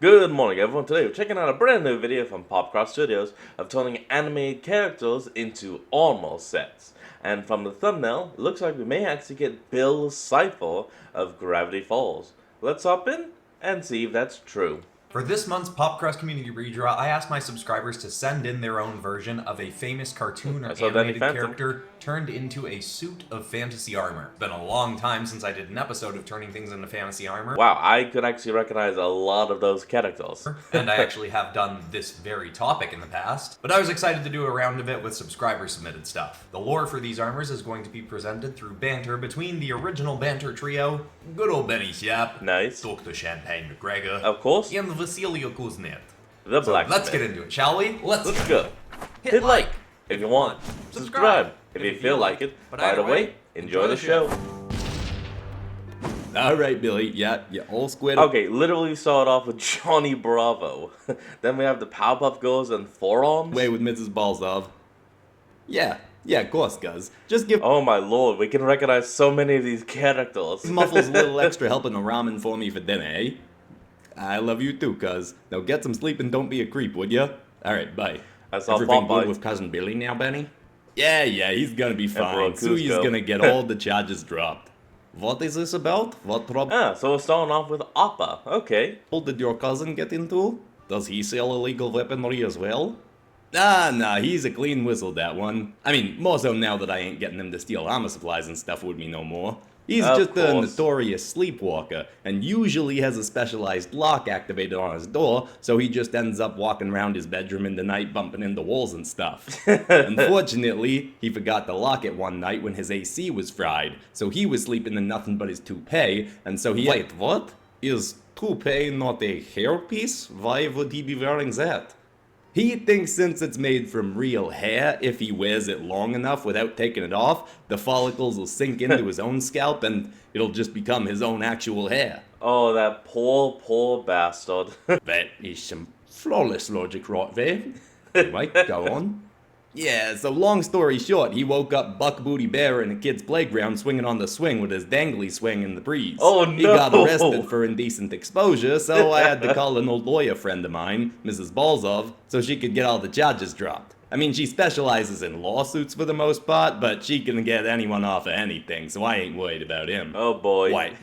Good morning everyone, today we're checking out a brand new video from Popcross Studios of turning animated characters into armor sets. And from the thumbnail, it looks like we may actually get Bill Cipher of Gravity Falls. Let's hop in and see if that's true. For this month's Popcross Community Redraw, I asked my subscribers to send in their own version of a famous cartoon or animated character turned into a suit of fantasy armor. It's been a long time since I did an episode of turning things into fantasy armor. Wow, I could actually recognize a lot of those characters. And I actually have done this very topic in the past, but I was excited to do a round of it with subscriber-submitted stuff. The lore for these armors is going to be presented through banter between the original Banter trio, good old Benny Shap, Nice. Dr. Champagne McGregor, Of course. and Vasilya Kuznet. The So Blacksmith. let's get into it, shall we? Let's go. Hit like if you want. Subscribe if you feel like it. By the way, enjoy the show. Alright, Billy, yeah, all squared up. Okay, literally start off with Johnny Bravo. Then we have the Powerpuff Girls and Forearms. Way with Mrs. Balzov. Yeah, of course, cuz. Just give Oh my lord, we can recognize so many of these characters. Muffles a little extra help in the ramen for me for dinner, eh? I love you too, cuz. Now get some sleep and don't be a creep, would ya? Alright, bye. I saw Everything Popeye. good with Cousin Billy now, Benny? Yeah, he's gonna be Emperor fine. Suyi's Cusco. gonna get all the charges dropped. What is this about? What trouble So we're starting off with Appa. Okay. did your cousin get into? Does he sell illegal weaponry as well? Nah, he's a clean whistle, that one. I mean, more so now that I ain't getting him to steal armor supplies and stuff with me no more. He's Of just a course. notorious sleepwalker, and usually has a specialized lock activated on his door, so he just ends up walking around his bedroom in the night bumping into walls and stuff. Unfortunately, he forgot to lock it one night when his AC was fried, so he was sleeping in nothing but his toupee, and so he— Wait, what? Is toupee not a hairpiece? Why would he be wearing that? He thinks since it's made from real hair, if he wears it long enough without taking it off, the follicles will sink into his own scalp and it'll just become his own actual hair. Oh, that poor bastard. That is some flawless logic right there. Anyway, go on. Yeah, so long story short, he woke up Buck Booty Bear in a kid's playground swinging on the swing with his dangly swing in the breeze. Oh, He got no. arrested for indecent exposure, so I had to call an old lawyer friend of mine, Mrs. Balzov, so she could get all the charges dropped. I mean, she specializes in lawsuits for the most part, but she can get anyone off of anything, so I ain't worried about him. Oh boy. Wait,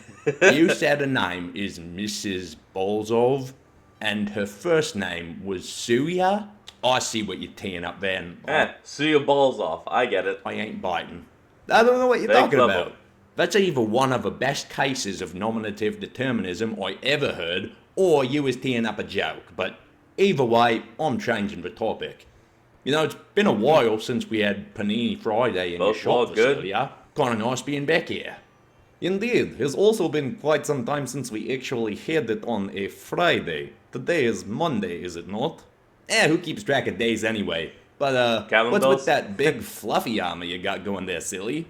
you said her name is Mrs. Balzov, and her first name was Suya? I see what you're teeing up then. See your balls off. I get it. I ain't biting. I don't know what you're Very talking clever. about. That's either one of the best cases of nominative determinism I ever heard, or you was teeing up a joke, but either way, I'm changing the topic. You know, it's been a while since we had Panini Friday in your Both shop all good. facility, huh? Kinda nice being back here. Indeed, it's also been quite some time since we actually had it on a Friday. Today is Monday, is it not? Who keeps track of days anyway? But, what's with Calendars? that big fluffy armor you got going there, silly?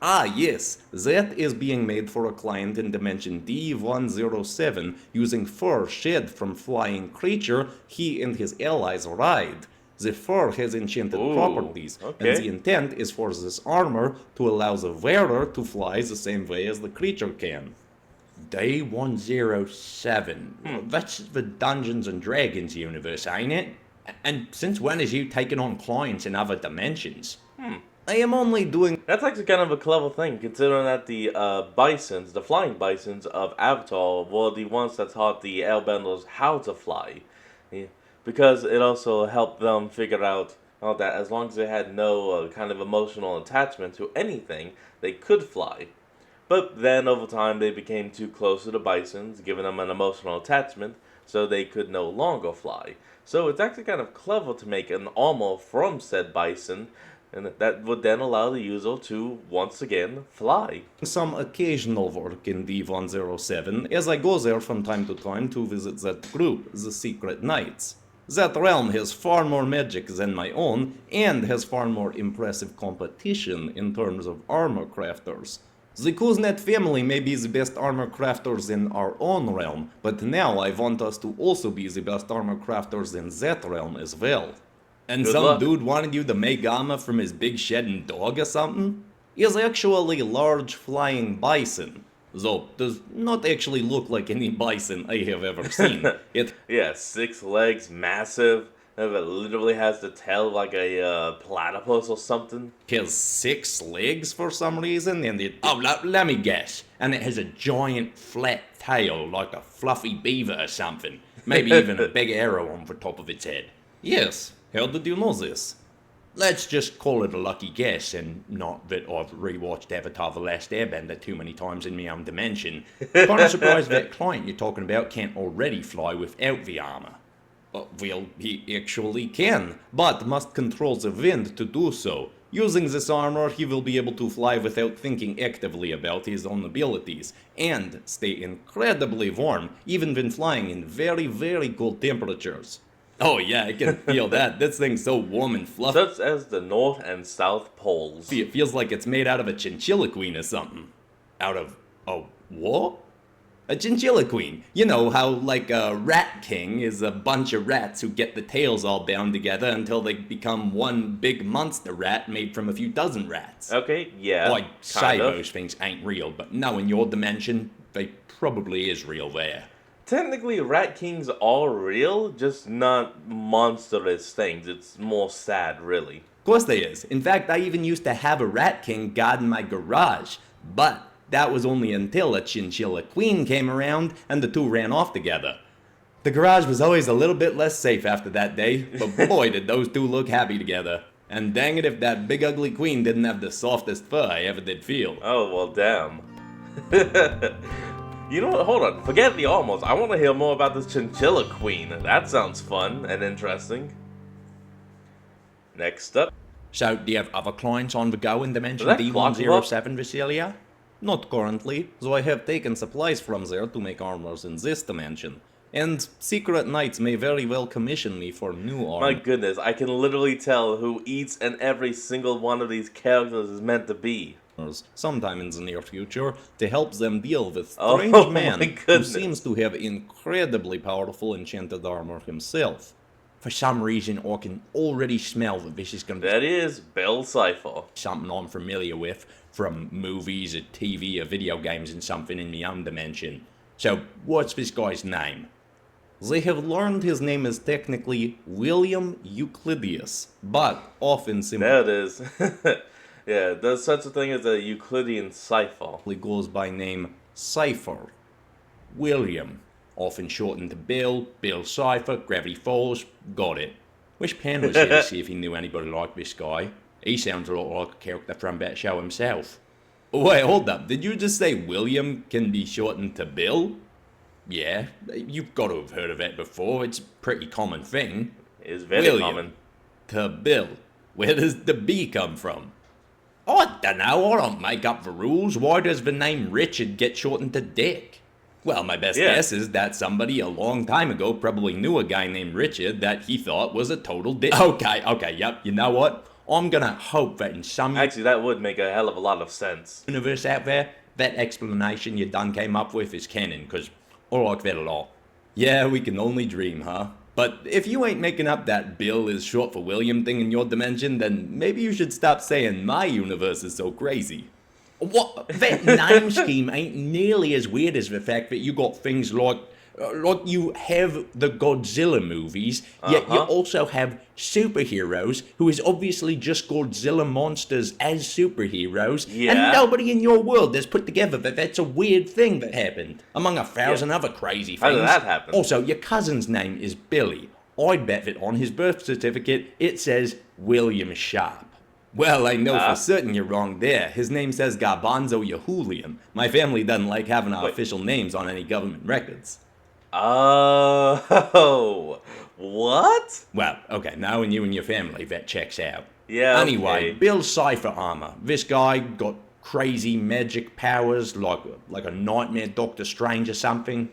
Ah, yes, that is being made for a client in dimension D107 using fur shed from flying creature he and his allies ride. The fur has enchanted Ooh, properties, okay. and the intent is for this armor to allow the wearer to fly the same way as the creature can. D107. That's the Dungeons and Dragons universe, ain't it? And since when is you taking on clients in other dimensions? I am only doing— That's actually kind of a clever thing, considering that the bisons, the flying bisons of Avatar, were the ones that taught the Airbenders how to fly. Yeah. Because it also helped them figure out that as long as they had no kind of emotional attachment to anything, they could fly. But then over time they became too close to the bisons, giving them an emotional attachment, so they could no longer fly. So it's actually kind of clever to make an armor from said bison, and that would then allow the user to, once again, fly. some occasional work in D107 as I go there from time to time to visit that group, the Secret Knights. That realm has far more magic than my own, and has far more impressive competition in terms of armor crafters. The Kuznet family may be the best armor crafters in our own realm, but now I want us to also be the best armor crafters in that realm as well. And Good some luck. dude wanted you to make armor from his big shedding dog or something? He's actually a large flying bison. Though does not actually look like any bison I have ever seen. It Yeah, 6 legs, massive. And it literally has the tail like a platypus or something. has 6 legs for some reason, and let me guess. And it has a giant flat tail like a fluffy beaver or something. Maybe even a big arrow on the top of its head. Yes, how did you know this? Let's just call it a lucky guess, and not that I've rewatched Avatar The Last Airbender too many times in my own dimension. Kinda surprised that client you're talking about can't already fly without the armor. Well, he actually can, but must control the wind to do so. Using this armor, he will be able to fly without thinking actively about his own abilities, and stay incredibly warm, even when flying in very, very cold temperatures. Oh yeah, I can feel that. This thing's so warm and fluffy. Such as the North and South Poles. It feels like it's made out of a chinchilla queen or something. Out of a what? A chinchilla queen. You know how, like, a rat king is a bunch of rats who get the tails all bound together until they become one big monster rat made from a few dozen rats. Okay, yeah. I'd say those things ain't real, but no, in your dimension, they probably is real there. Technically, rat kings are real, just not monstrous things. It's more sad, really. Of course they is. In fact, I even used to have a rat king guarding my garage, but that was only until a chinchilla queen came around and the two ran off together. The garage was always a little bit less safe after that day, but boy did those two look happy together. And dang it if that big ugly queen didn't have the softest fur I ever did feel. Oh, well, damn. You know what? Hold on. Forget the almost. I want to hear more about this chinchilla queen. That sounds fun and interesting. Next up. So, do you have other clients on the go in Dimension Is that D107, Vasilia? Not currently, though I have taken supplies from there to make armors in this dimension. And Secret Knights may very well commission me for new armor. My goodness, I can literally tell who each and every single one of these characters is meant to be. Sometime in the near future to help them deal with Oh, strange man my who goodness. seems to have incredibly powerful enchanted armor himself. For some reason, I can already smell that this is going to be That is Bill Cipher. something I'm familiar with from movies or TV or video games and something in my own dimension. So, what's this guy's name? They have learned his name is technically William Euclideus, but often simply There it is. Yeah, there's such a thing as a Euclidean cipher. goes by name Cipher. William, often shortened to Bill, Bill Cipher, Gravity Falls, got it. Wish Pan was here to see if he knew anybody like this guy. He sounds a lot like a character from that show himself. Wait, hold up, did you just say William can be shortened to Bill? Yeah, you've got to have heard of that before, it's a pretty common thing. It's very William common. to Bill. Where does the B come from? I dunno, I don't make up the rules. Why does the name Richard get shortened to Dick? Well, my best guess is that somebody a long time ago probably knew a guy named Richard that he thought was a total dick. Okay, yep, you know what? I'm gonna hope that in some Actually, that would make a hell of a lot of sense. universe out there, that explanation you done came up with is canon, because I like that a lot. Yeah, we can only dream, huh? But if you ain't making up that Bill is short for William thing in your dimension, then maybe you should stop saying my universe is so crazy. What? That name scheme ain't nearly as weird as the fact that you got things like you have the Godzilla movies, yet you also have superheroes who is obviously just Godzilla monsters as superheroes, and nobody in your world has put together that that's a weird thing that happened, among a thousand other crazy things. How did that happen? Also, your cousin's name is Billy. I'd bet that on his birth certificate it says William Sharp. Well, I know for certain you're wrong there. His name says Garbanzo Yahulian. My family doesn't like having our official names on any government records. Oh, what? Well, okay, now when you and your family, that checks out. Yeah, Anyway, okay. Bill Cipher armor. This guy got crazy magic powers, like a nightmare Doctor Strange or something.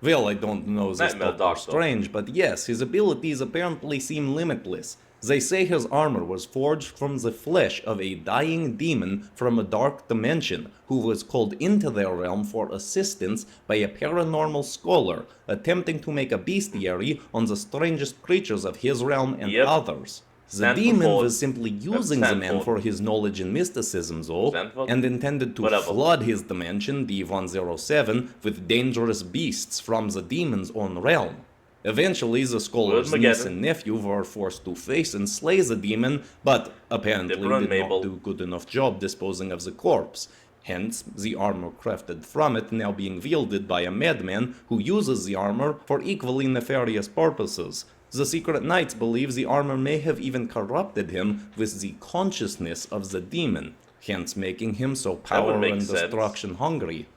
Well, I don't know this Nightmare Doctor Doctor. Strange, but yes, his abilities apparently seem limitless. They say his armor was forged from the flesh of a dying demon from a dark dimension who was called into their realm for assistance by a paranormal scholar attempting to make a bestiary on the strangest creatures of his realm and others. The demon was simply using the man for his knowledge in mysticism, though, and intended to flood his dimension, the 107, with dangerous beasts from the demon's own realm. Eventually, the scholar's niece and nephew were forced to face and slay the demon, but apparently did not do a good enough job disposing of the corpse. Hence, the armor crafted from it now being wielded by a madman who uses the armor for equally nefarious purposes. The Secret Knights believe the armor may have even corrupted him with the consciousness of the demon, hence making him so power and destruction hungry.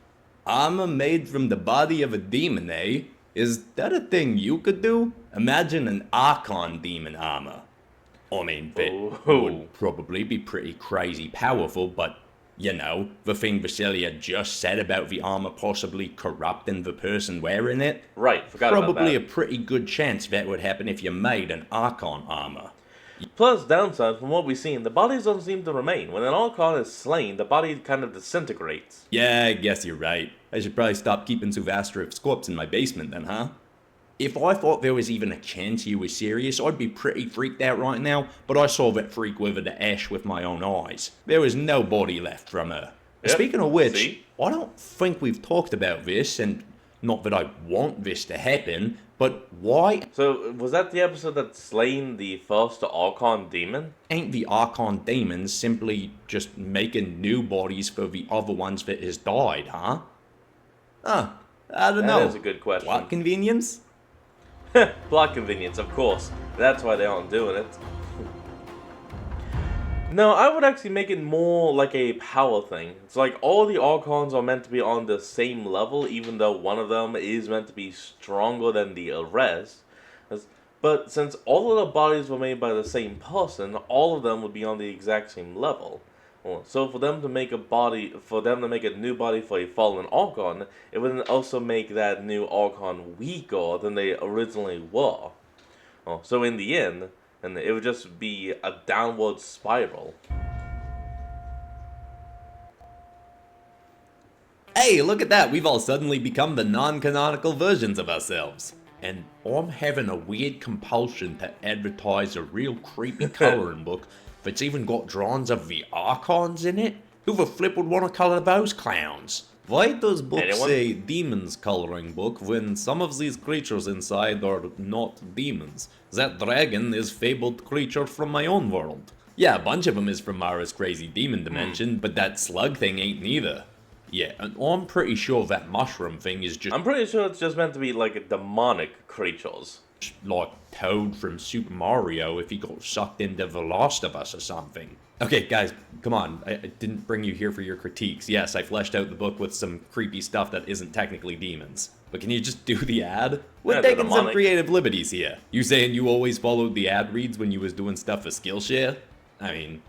Armor made from the body of a demon, eh? Is that a thing you could do? Imagine an Archon demon armor. I mean, that would probably be pretty crazy powerful, but, you know, the thing Vasilia just said about the armor possibly corrupting the person wearing it? Right, forgot about that. Probably a pretty good chance that would happen if you made an Archon armor. Plus, downside, from what we've seen, the bodies don't seem to remain. When an Archon is slain, the body kind of disintegrates. Yeah, I guess you're right. I should probably stop keeping Suvastrif's corpse in my basement then, huh? If I thought there was even a chance he was serious, I'd be pretty freaked out right now, but I saw that freak wither to ash with my own eyes. There was no body left from her. Yep. Speaking of which, I don't think we've talked about this, and not that I want this to happen, but why? So, was that the episode that slain the first Archon demon? Ain't the Archon demons simply just making new bodies for the other ones that has died, huh? I don't know. That is a good question. Plot convenience? Plot convenience, of course. That's why they aren't doing it. No, I would actually make it more like a power thing. It's like all the Archons are meant to be on the same level, even though one of them is meant to be stronger than the rest. But since all of the bodies were made by the same person, all of them would be on the exact same level. So for them to make a new body for a fallen Archon, it would also make that new Archon weaker than they originally were. So in the end, and it would just be a downward spiral. Hey, look at that! We've all suddenly become the non-canonical versions of ourselves. And I'm having a weird compulsion to advertise a real creepy coloring book that's even got drawings of the Archons in it? Who the flip would want to color those clowns? Why does book say Demons Coloring Book when some of these creatures inside are not demons? That dragon is fabled creature from my own world. Yeah, a bunch of them is from Mara's crazy demon dimension, but that slug thing ain't neither. Yeah, and I'm pretty sure that mushroom thing is just... I'm pretty sure it's just meant to be like demonic creatures. Like Toad from Super Mario if he got sucked into The Last of Us or something. Okay, guys, come on. I didn't bring you here for your critiques. Yes, I fleshed out the book with some creepy stuff that isn't technically demons. But can you just do the ad? We're taking some creative liberties here. You saying you always followed the ad reads when you was doing stuff for Skillshare? I mean,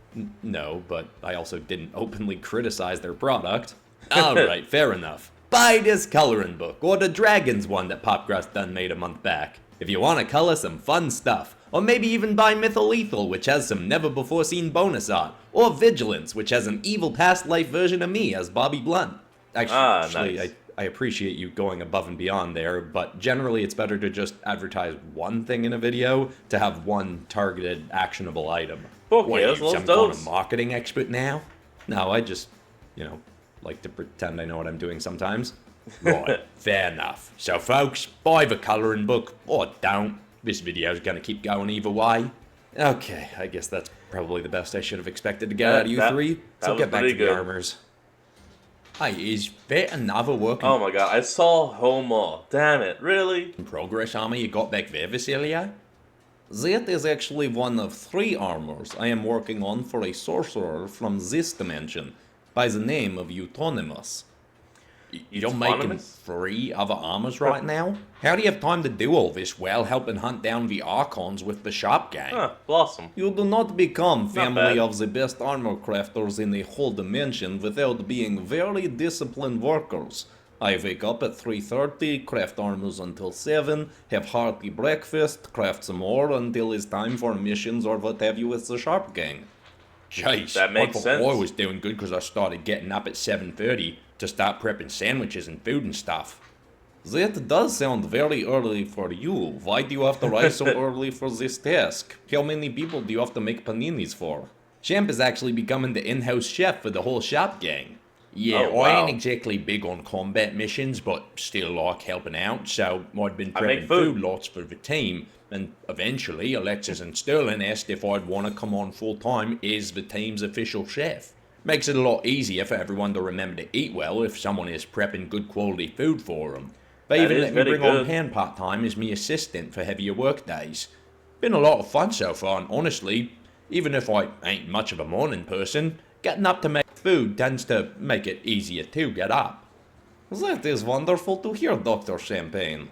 no, but I also didn't openly criticize their product. Alright, fair enough. Buy this coloring book, or the Dragons one that Popcrust done made a month back. If you want to color some fun stuff, or maybe even buy Mytholethal, which has some never-before-seen bonus art, or Vigilance, which has an evil past life version of me as Bobby Blunt. Actually, nice. I appreciate you going above and beyond there, but generally it's better to just advertise one thing in a video to have one targeted, actionable item. Okay, What, are you some kind of marketing expert now? No, I just, like to pretend I know what I'm doing sometimes. Right, fair enough. So folks, buy the coloring book, or don't. This video's gonna keep going either way. Okay, I guess that's probably the best I should have expected to get out of you three. So get back to the armors. Hey, is there another work Oh my god, I saw Homer. Damn it, really? in progress armor you got back there, Vasilia? That is actually one of 3 armors I am working on for a sorcerer from this dimension, by the name of Eutonymous. You're making 3 other armors right now? How do you have time to do all this while helping hunt down the Archons with the Sharp Gang? Blossom. You do not become family of the best armor crafters in the whole dimension without being very disciplined workers. I wake up at 3:30, craft armors until 7, have hearty breakfast, craft some more until it's time for missions or what have you with the Sharp Gang. Jeez, that makes sense. I was doing good because I started getting up at 7:30 to start prepping sandwiches and food and stuff. That does sound very early for you. Why do you have to rise so early for this task? How many people do you have to make paninis for? Champ is actually becoming the in-house chef for the whole shop gang. Yeah, Oh, I ain't wow. exactly big on combat missions, but still like helping out, so I'd been I make prepping food. food lots for the team, and eventually Alexis and Sterling asked if I'd want to come on full-time as the team's official chef. Makes it a lot easier for everyone to remember to eat well if someone is prepping good quality food for them. They That even is let me very bring on good. Pan part-time as me assistant for heavier work days. Been a lot of fun so far, and honestly, even if I ain't much of a morning person, getting up to make food tends to make it easier to get up. That is wonderful to hear, Dr. Champagne.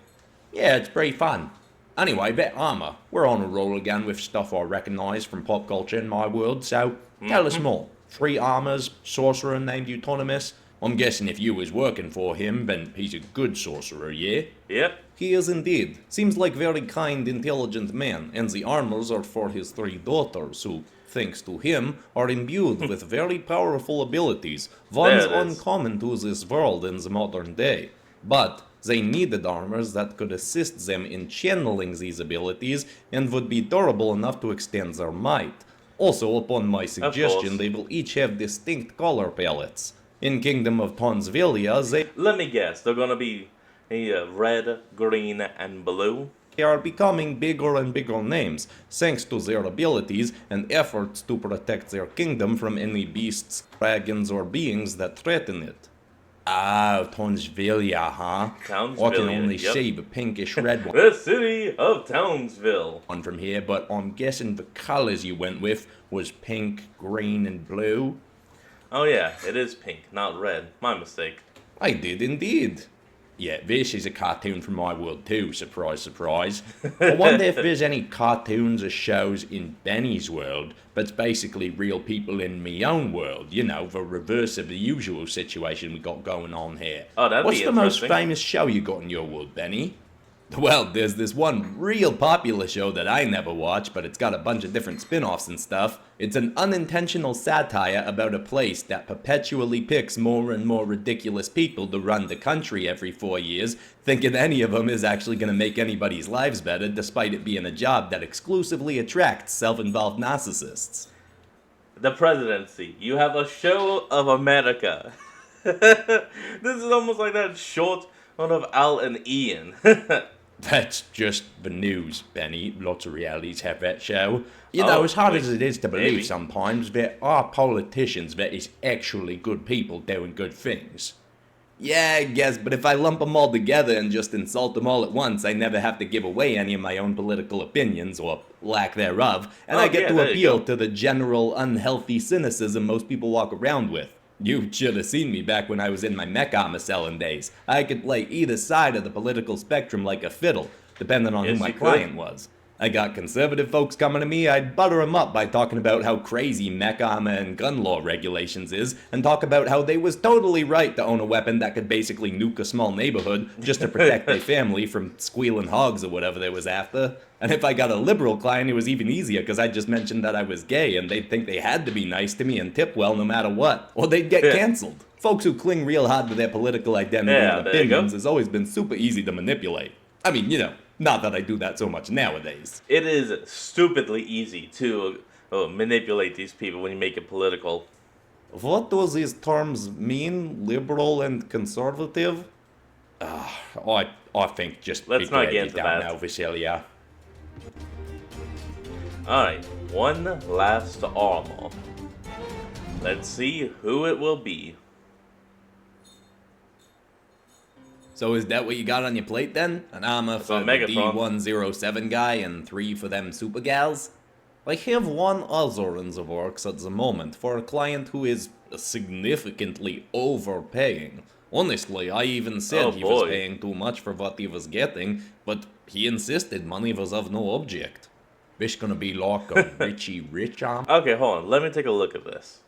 Yeah, it's pretty fun. Anyway, that armor. We're on a roll again with stuff I recognize from pop culture in my world, so tell us more. 3 armors, sorcerer named Autonomous. I'm guessing if you was working for him, then he's a good sorcerer, yeah? Yep. He is indeed. Seems like very kind, intelligent man, and the armors are for his 3 daughters, who, thanks to him, are imbued with very powerful abilities, ones There it is. uncommon to this world in the modern day. But they needed armors that could assist them in channeling these abilities and would be durable enough to extend their might. Also, upon my suggestion, course. they will each have distinct color palettes. In Kingdom of Tonsvilia, Let me guess. They're gonna be red, green, and blue. they are becoming bigger and bigger names, thanks to their abilities and efforts to protect their kingdom from any beasts, dragons, or beings that threaten it. Ah, Tonsvilia, huh? I can Townsville. only Yep. see the pinkish red The city of Townsville. one from here, but I'm guessing the colors you went with was pink, green, and blue. Oh yeah, it is pink, not red. My mistake. I did indeed. Yeah, this is a cartoon from my world too, surprise, surprise. I wonder if there's any cartoons or shows in Benny's world, but it's basically real people in me own world. You know, the reverse of the usual situation we got going on here. Oh, that'd What's be the most interesting. famous show you got in your world, Benny? Well, there's this one real popular show that I never watched, but it's got a bunch of different spin-offs and stuff. It's an unintentional satire about a place that perpetually picks more and more ridiculous people to run the country every 4 years, thinking any of them is actually going to make anybody's lives better, despite it being a job that exclusively attracts self-involved narcissists. The presidency. You have a show of America. This is almost like that short one of Al and Ian. That's just the news, Benny. Lots of realities have that show. You know, Oh, as hard wait, as it is to believe maybe. sometimes, there are politicians that is actually good people doing good things. Yeah, I guess, but if I lump them all together and just insult them all at once, I never have to give away any of my own political opinions, or lack thereof, and I Oh, get yeah, to there you appeal go. to the general unhealthy cynicism most people walk around with. You should have seen me back when I was in my mech armor selling days. I could play either side of the political spectrum like a fiddle, depending on Yes, who my you could. client was. I got conservative folks coming to me, I'd butter 'em up by talking about how crazy mech armor and gun law regulations is, and talk about how they was totally right to own a weapon that could basically nuke a small neighborhood just to protect their family from squealing hogs or whatever they was after. And if I got a liberal client, it was even easier because I just mentioned that I was gay, and they'd think they had to be nice to me and tip well no matter what, or they'd get canceled. Folks who cling real hard to their political identity Yeah, and there you go. opinions has always been super easy to manipulate. I mean, you know, not that I do that so much nowadays. It is stupidly easy to manipulate these people when you make it political. What do these terms mean, liberal and conservative? I think just Let's be not glad get you into down that. now, Vasilia. Alright, one last armor. Let's see who it will be. So is that what you got on your plate then? An armor for on the Megatron. D107 guy and 3 for them super gals? I have one other in the works at the moment for a client who is significantly overpaying. Honestly, I even said Oh, he was boy. paying too much for what he was getting, but he insisted money was of no object. This gonna be like a Richie Rich armor? Okay, hold on. Let me take a look at this.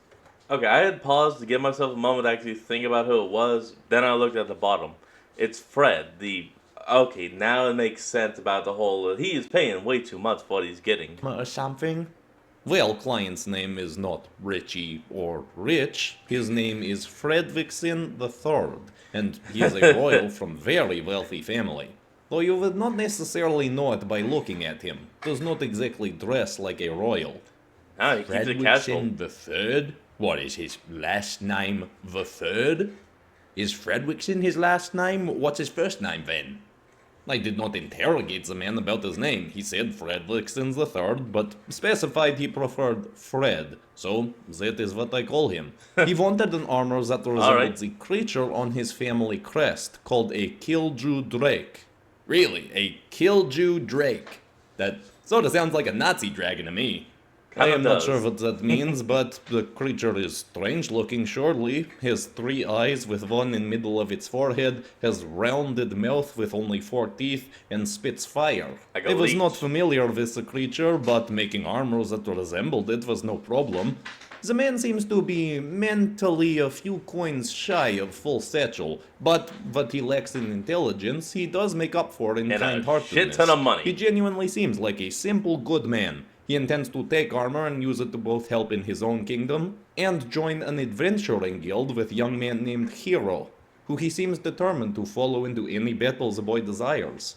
Okay, I had paused to give myself a moment to actually think about who it was. Then I looked at the bottom. It's Fred. Okay, now it makes sense about the whole. He is paying way too much for what he's getting. Or something? Well, client's name is not Richie or Rich. His name is Fredrickson III, and he is a royal from very wealthy family. Though you would not necessarily know it by looking at him. Does not exactly dress like a royal. Ah, he keeps it casual. Fredrickson III? What is his last name, the Third? Is Fredrickson his last name? What's his first name then? I did not interrogate the man about his name. He said Fredrickson III, but specified he preferred Fred. So, that is what I call him. He wanted an armor that resembled the creature on his family crest, called a Killjew Drake. Really, a Killjew Drake. That sort of sounds like a Nazi dragon to me. I am not sure what that means, but the creature is strange looking, surely. Has 3 eyes with one in middle of its forehead, has rounded mouth with only 4 teeth, and spits fire. I was not familiar with the creature, but making armor that resembled it was no problem. The man seems to be mentally a few coins shy of full satchel, but what he lacks in intelligence, he does make up for in kind-heartedness. Shit ton of money. He genuinely seems like a simple, good man. He intends to take armor and use it to both help in his own kingdom, and join an adventuring guild with a young man named Hero, who he seems determined to follow into any battles the boy desires.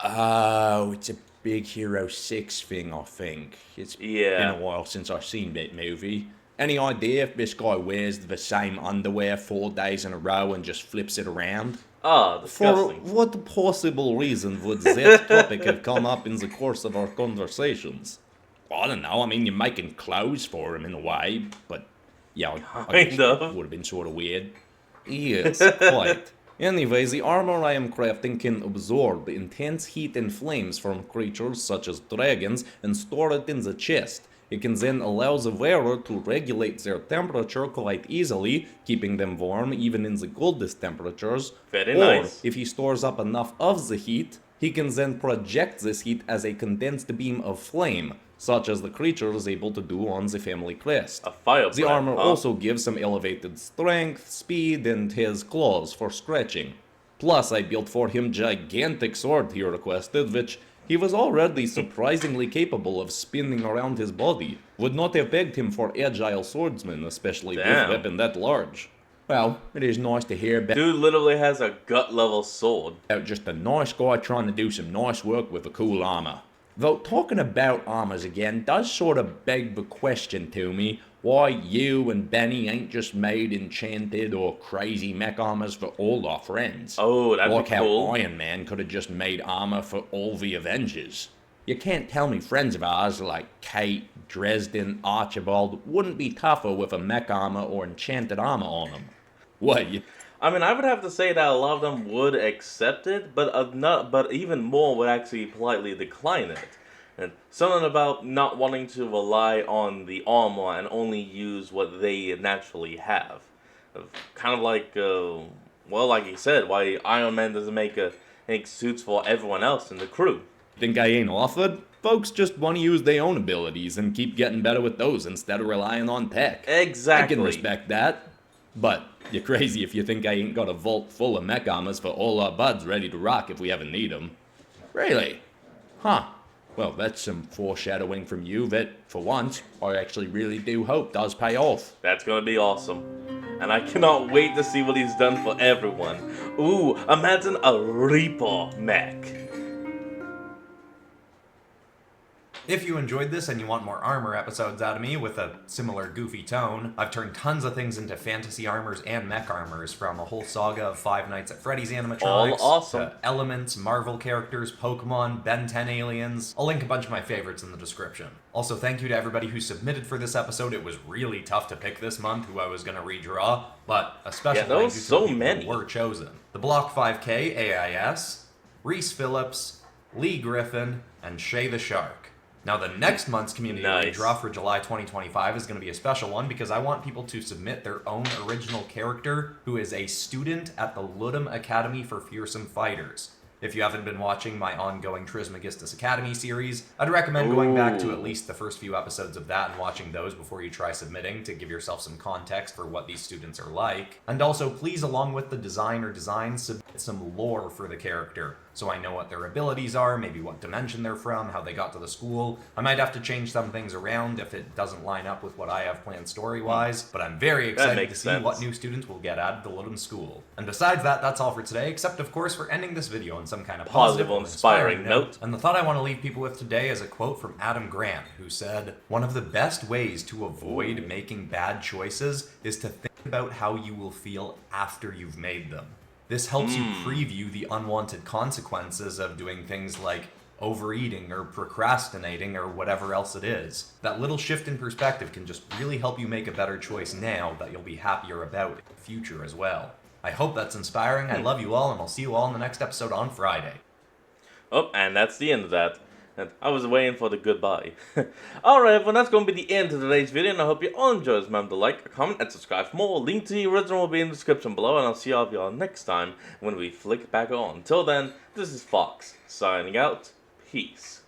Oh, it's a Big Hero 6 thing, I think. It's been a while since I've seen that movie. Any idea if this guy wears the same underwear 4 days in a row and just flips it around? Ah, disgusting. For what possible reason would that topic have come up in the course of our conversations? I don't know, I mean, you're making clothes for him in a way, but yeah, I guess that would have been sort of weird. Yes, quite. Anyways, the armor I am crafting can absorb intense heat and flames from creatures such as dragons and store it in the chest. It can then allow the wearer to regulate their temperature quite easily, keeping them warm even in the coldest temperatures. Very nice. Or, if he stores up enough of the heat, he can then project this heat as a condensed beam of flame, such as the creature is able to do on the family crest. A fire The armor also gives some elevated strength, speed, and has claws for scratching. Plus, I built for him gigantic sword he requested, which he was already surprisingly capable of spinning around his body. Would not have pegged him for agile swordsman, especially with a weapon that large. Well, it is nice to hear about. Dude literally has a gut-level sword. Just a nice guy trying to do some nice work with a cool armor. Though talking about armors again does sort of beg the question to me why you and Benny ain't just made enchanted or crazy mech armors for all our friends. Oh, that'd like be cool. Like how Iron Man could have just made armor for all the Avengers. You can't tell me friends of ours like Kate, Dresden, Archibald wouldn't be tougher with a mech armor or enchanted armor on them. What, I mean, I would have to say that a lot of them would accept it, but even more would actually politely decline it. And something about not wanting to rely on the armor and only use what they naturally have. Kind of like, well, like he said, why Iron Man doesn't make suits for everyone else in the crew. Think I ain't offered? Folks just want to use their own abilities and keep getting better with those instead of relying on tech. Exactly. I can respect that. But you're crazy if you think I ain't got a vault full of mech armors for all our buds ready to rock if we ever need them. Really? Huh. Well, that's some foreshadowing from you that, for once, I actually really do hope does pay off. That's gonna be awesome. And I cannot wait to see what he's done for everyone. Ooh, imagine a Reaper mech. If you enjoyed this and you want more armor episodes out of me with a similar goofy tone, I've turned tons of things into fantasy armors and mech armors, from a whole saga of Five Nights at Freddy's animatronics, all awesome, to Elements, Marvel characters, Pokemon, Ben 10 aliens. I'll link a bunch of my favorites in the description. Also, thank you to everybody who submitted for this episode. It was really tough to pick this month who I was going to redraw, but a special thank you to the people who were chosen. The Block 5K AIS, Reese Phillips, Lee Griffin, and Shay the Shark. Now, the next month's community redraw for July 2025 is going to be a special one because I want people to submit their own original character who is a student at the Ludum Academy for Fearsome Fighters. If you haven't been watching my ongoing Trismegistus Academy series, I'd recommend going back to at least the first few episodes of that and watching those before you try submitting to give yourself some context for what these students are like. And also, please, along with the design or designs, some lore for the character, so I know what their abilities are, maybe what dimension they're from, how they got to the school. I might have to change some things around if it doesn't line up with what I have planned story-wise, but I'm very excited to see what new students will get added to Loden School. And besides that, that's all for today, except of course for ending this video on some kind of positive or inspiring note. And the thought I want to leave people with today is a quote from Adam Grant, who said, "One of the best ways to avoid making bad choices is to think about how you will feel after you've made them. This helps you preview the unwanted consequences of doing things like overeating or procrastinating or whatever else it is. That little shift in perspective can just really help you make a better choice now that you'll be happier about in the future as well." I hope that's inspiring. I love you all, and I'll see you all in the next episode on Friday. Oh, and that's the end of that. And I was waiting for the goodbye. Alright, everyone, that's going to be the end of today's video, and I hope you all enjoyed. Remember to like, comment, and subscribe for more. Link to the original will be in the description below, and I'll see all of y'all next time when we flick back on. Until then, this is Fox, signing out. Peace.